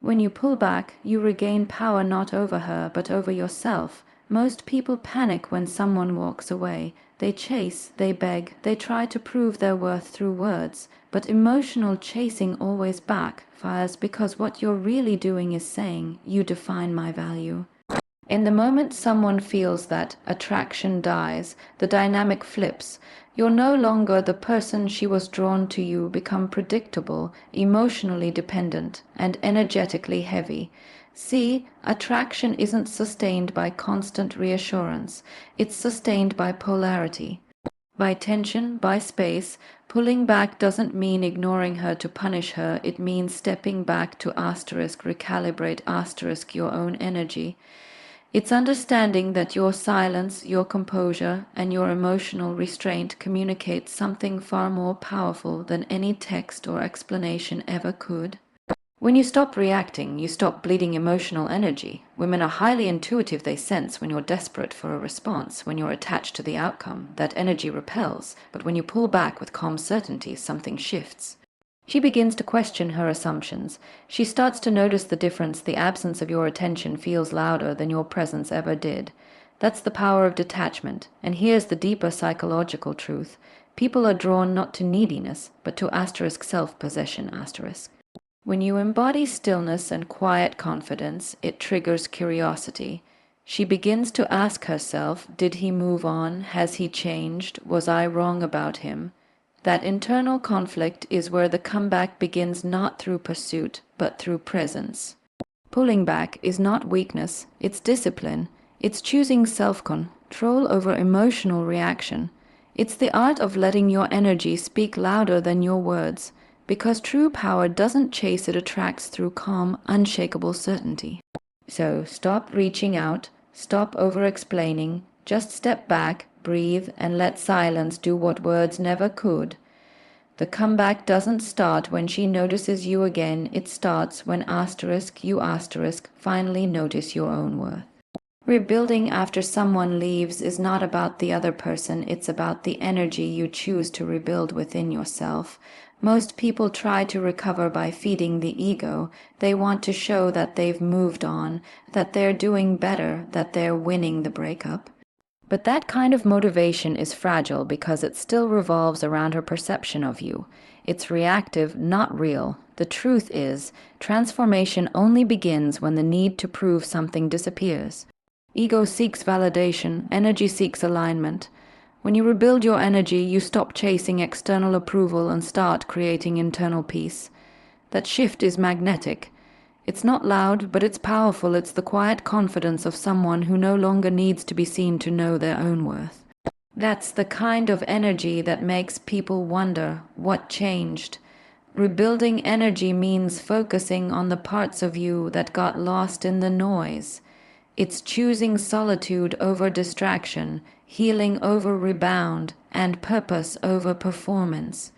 When you pull back, you regain power not over her, but over yourself. Most people panic when someone walks away. They chase, they beg, they try to prove their worth through words. But emotional chasing always backfires because what you're really doing is saying, "You define my value." In the moment someone feels that, attraction dies, the dynamic flips. You're no longer the person she was drawn to. You become predictable, emotionally dependent, and energetically heavy. See, attraction isn't sustained by constant reassurance. It's sustained by polarity. By tension, by space. Pulling back doesn't mean ignoring her to punish her. It means stepping back to recalibrate your own energy. It's understanding that your silence, your composure, and your emotional restraint communicate something far more powerful than any text or explanation ever could. When you stop reacting, you stop bleeding emotional energy. Women are highly intuitive. They sense when you're desperate for a response, when you're attached to the outcome. That energy repels, but when you pull back with calm certainty, something shifts. She begins to question her assumptions. She starts to notice the difference. The absence of your attention feels louder than your presence ever did. That's the power of detachment. And here's the deeper psychological truth. People are drawn not to neediness, but to self-possession. When you embody stillness and quiet confidence, it triggers curiosity. She begins to ask herself, did he move on? Has he changed? Was I wrong about him? That internal conflict is where the comeback begins, not through pursuit, but through presence. Pulling back is not weakness, it's discipline. It's choosing self-control over emotional reaction. It's the art of letting your energy speak louder than your words, because true power doesn't chase, it attracts through calm, unshakable certainty. So stop reaching out, stop over-explaining, just step back, breathe, and let silence do what words never could. The comeback doesn't start when she notices you again. It starts when you finally notice your own worth. Rebuilding after someone leaves is not about the other person. It's about the energy you choose to rebuild within yourself. Most people try to recover by feeding the ego. They want to show that they've moved on, that they're doing better, that they're winning the breakup. But that kind of motivation is fragile because it still revolves around her perception of you. It's reactive, not real. The truth is, transformation only begins when the need to prove something disappears. Ego seeks validation, energy seeks alignment. When you rebuild your energy, you stop chasing external approval and start creating internal peace. That shift is magnetic. It's not loud, but it's powerful. It's the quiet confidence of someone who no longer needs to be seen to know their own worth. That's the kind of energy that makes people wonder what changed. Rebuilding energy means focusing on the parts of you that got lost in the noise. It's choosing solitude over distraction, healing over rebound, and purpose over performance.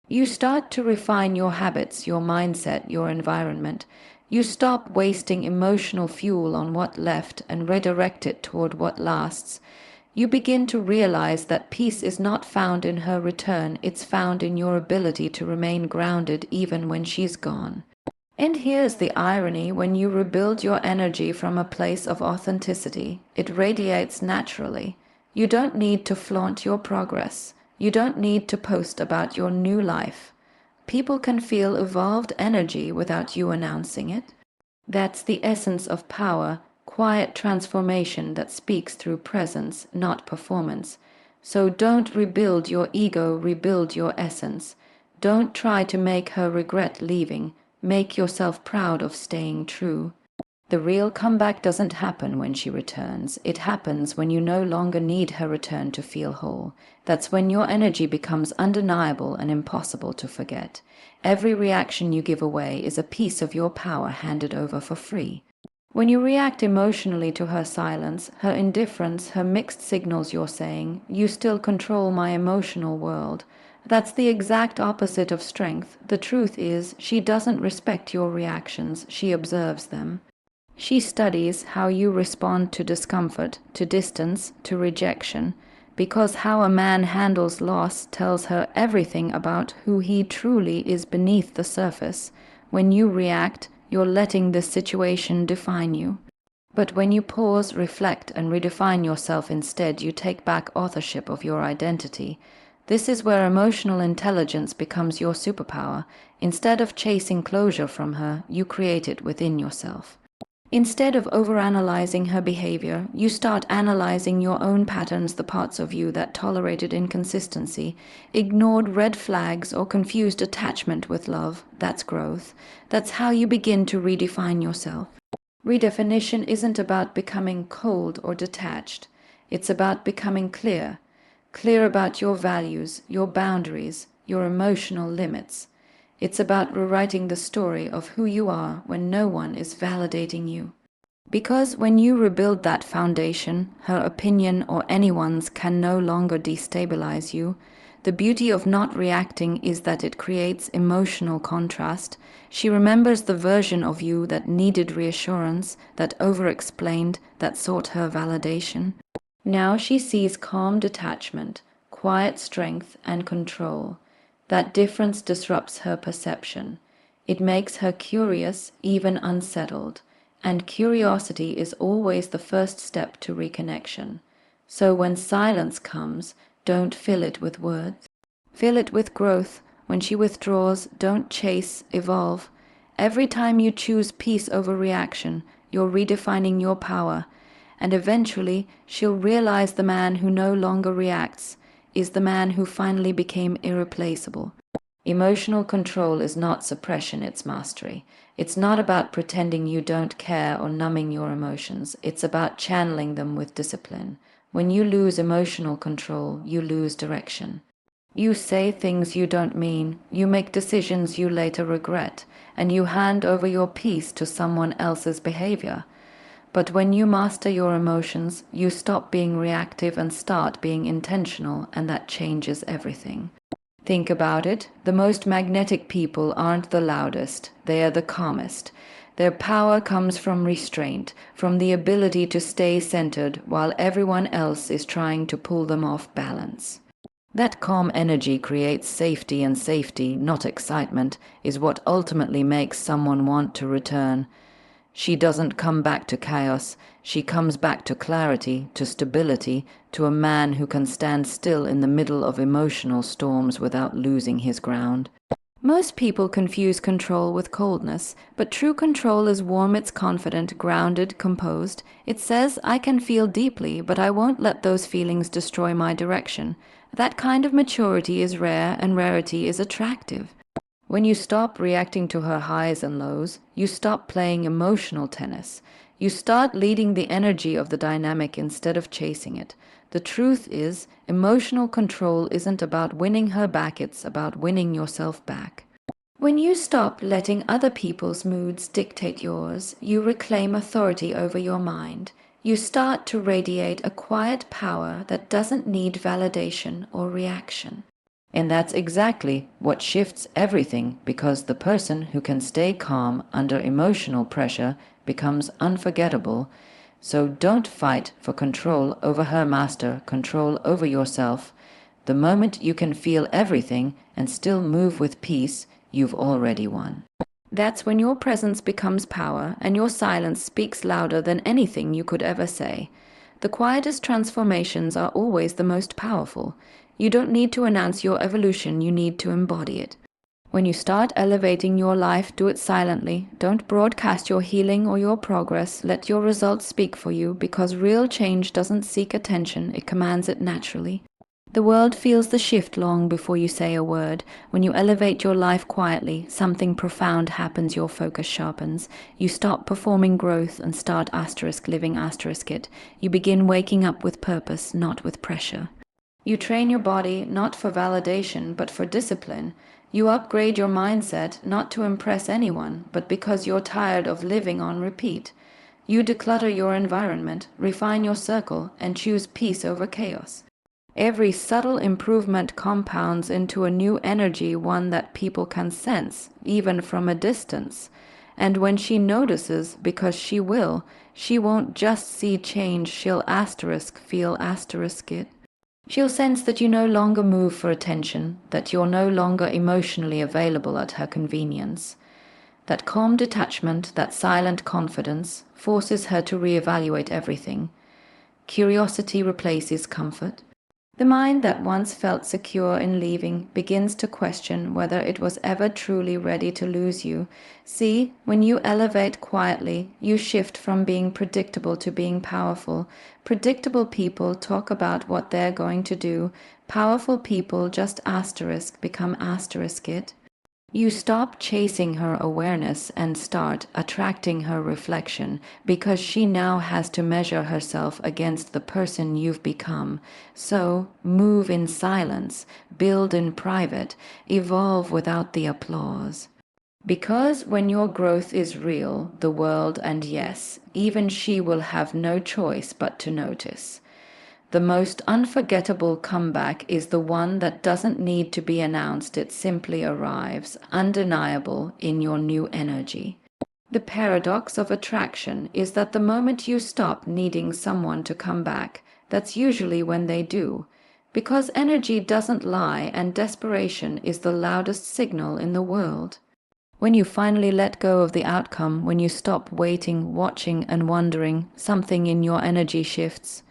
You start to refine your habits, your mindset, your environment. You stop wasting emotional fuel on what left and redirect it toward what lasts. You begin to realize that peace is not found in her return, it's found in your ability to remain grounded even when she's gone. And here's the irony: when you rebuild your energy from a place of authenticity, it radiates naturally. You don't need to flaunt your progress. You don't need to post about your new life. People can feel evolved energy without you announcing it. That's the essence of power, quiet transformation that speaks through presence, not performance. So don't rebuild your ego, rebuild your essence. Don't try to make her regret leaving. Make yourself proud of staying true. The real comeback doesn't happen when she returns. It happens when you no longer need her return to feel whole. That's when your energy becomes undeniable and impossible to forget. Every reaction you give away is a piece of your power handed over for free. When you react emotionally to her silence, her indifference, her mixed signals, you're saying, "You still control my emotional world." That's the exact opposite of strength. The truth is, she doesn't respect your reactions, she observes them. She studies how you respond to discomfort, to distance, to rejection, because how a man handles loss tells her everything about who he truly is beneath the surface. When you react, You're letting this situation define you. But when you pause, reflect, and redefine yourself instead, you take back authorship of your identity. This is where emotional intelligence becomes your superpower. Instead of chasing closure from her, you create it within yourself. Instead of overanalyzing her behavior, you start analyzing your own patterns, the parts of you that tolerated inconsistency, ignored red flags, or confused attachment with love. That's growth. That's how you begin to redefine yourself. Redefinition isn't about becoming cold or detached. It's about becoming clear. Clear about your values, your boundaries, your emotional limits. It's about rewriting the story of who you are when no one is validating you. Because when you rebuild that foundation, her opinion or anyone's can no longer destabilize you. The beauty of not reacting is that it creates emotional contrast. She remembers the version of you that needed reassurance, that over-explained, that sought her validation. Now she sees calm detachment, quiet strength, and control. That difference disrupts her perception. It makes her curious, even unsettled. And curiosity is always the first step to reconnection. So when silence comes, don't fill it with words. Fill it with growth. When she withdraws, don't chase, evolve. Every time you choose peace over reaction, you're redefining your power. And eventually, she'll realize the man who no longer reacts is the man who finally became irreplaceable. Emotional control is not suppression, it's mastery. It's not about pretending you don't care or numbing your emotions. It's about channeling them with discipline. When you lose emotional control, you lose direction. You say things you don't mean, you make decisions you later regret, and you hand over your peace to someone else's behavior. But when you master your emotions, you stop being reactive and start being intentional, and that changes everything. Think about it. The most magnetic people aren't the loudest, they are the calmest. Their power comes from restraint, from the ability to stay centered while everyone else is trying to pull them off balance. That calm energy creates safety, and safety, not excitement, is what ultimately makes someone want to return. She doesn't come back to chaos, she comes back to clarity, to stability, to a man who can stand still in the middle of emotional storms without losing his ground. Most people confuse control with coldness, but true control is warm, it's confident, grounded, composed. It says, I can feel deeply, but I won't let those feelings destroy my direction. That kind of maturity is rare, and rarity is attractive. When you stop reacting to her highs and lows, you stop playing emotional tennis. You start leading the energy of the dynamic instead of chasing it. The truth is, emotional control isn't about winning her back, it's about winning yourself back. When you stop letting other people's moods dictate yours, you reclaim authority over your mind. You start to radiate a quiet power that doesn't need validation or reaction. And that's exactly what shifts everything, because the person who can stay calm under emotional pressure becomes unforgettable. So don't fight for control over her master, control over yourself. The moment you can feel everything and still move with peace, you've already won. That's when your presence becomes power and your silence speaks louder than anything you could ever say. The quietest transformations are always the most powerful. You don't need to announce your evolution, you need to embody it. When you start elevating your life, do it silently. Don't broadcast your healing or your progress. Let your results speak for you, because real change doesn't seek attention, it commands it naturally. The world feels the shift long before you say a word. When you elevate your life quietly, something profound happens, your focus sharpens. You stop performing growth and start living it. You begin waking up with purpose, not with pressure. You train your body not for validation, but for discipline. You upgrade your mindset not to impress anyone, but because you're tired of living on repeat. You declutter your environment, refine your circle, and choose peace over chaos. Every subtle improvement compounds into a new energy, one that people can sense, even from a distance. And when she notices, because she will, she won't just see change, she'll feel it. She'll sense that you no longer move for attention, that you're no longer emotionally available at her convenience. That calm detachment, that silent confidence, forces her to reevaluate everything. Curiosity replaces comfort. The mind that once felt secure in leaving begins to question whether it was ever truly ready to lose you. See, when you elevate quietly, you shift from being predictable to being powerful. Predictable people talk about what they're going to do. Powerful people just become asterisk it. You stop chasing her awareness and start attracting her reflection, because she now has to measure herself against the person you've become. So, move in silence, build in private, evolve without the applause. Because when your growth is real, the world, and yes, even she, will have no choice but to notice. The most unforgettable comeback is the one that doesn't need to be announced, it simply arrives, undeniable, in your new energy. The paradox of attraction is that the moment you stop needing someone to come back, that's usually when they do. Because energy doesn't lie, and desperation is the loudest signal in the world. When you finally let go of the outcome, when you stop waiting, watching, and wondering, something in your energy shifts.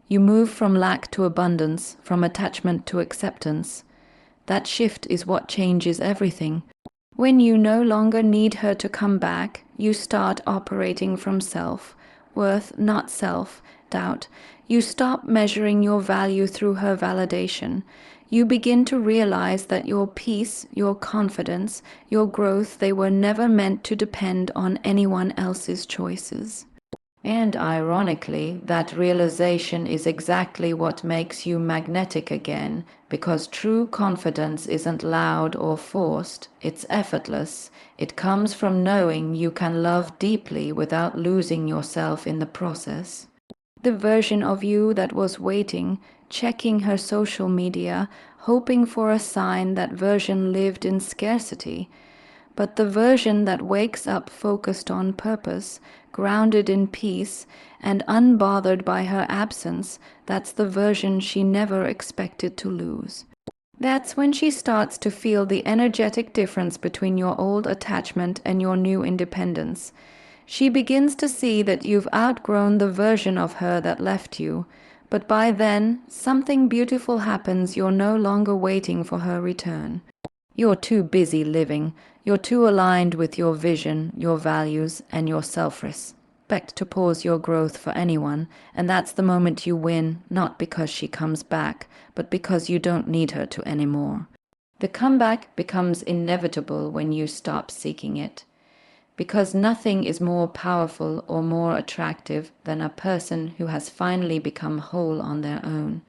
You move from lack to abundance, from attachment to acceptance. That shift is what changes everything. When you no longer need her to come back, you start operating from self-worth, not self-doubt. You stop measuring your value through her validation. You begin to realize that your peace, your confidence, your growth, they were never meant to depend on anyone else's choices. And ironically, that realization is exactly what makes you magnetic again, because true confidence isn't loud or forced, it's effortless. It comes from knowing you can love deeply without losing yourself in the process. The version of you that was waiting, checking her social media, hoping for a sign, that version lived in scarcity. But the version that wakes up focused on purpose, grounded in peace, and unbothered by her absence, that's the version she never expected to lose. That's when she starts to feel the energetic difference between your old attachment and your new independence. She begins to see that you've outgrown the version of her that left you. But by then, something beautiful happens. You're no longer waiting for her return. You're too busy living. You're too aligned with your vision, your values, and your self-respect to pause your growth for anyone. And that's the moment you win, not because she comes back, but because you don't need her to anymore. The comeback becomes inevitable when you stop seeking it. Because nothing is more powerful or more attractive than a person who has finally become whole on their own.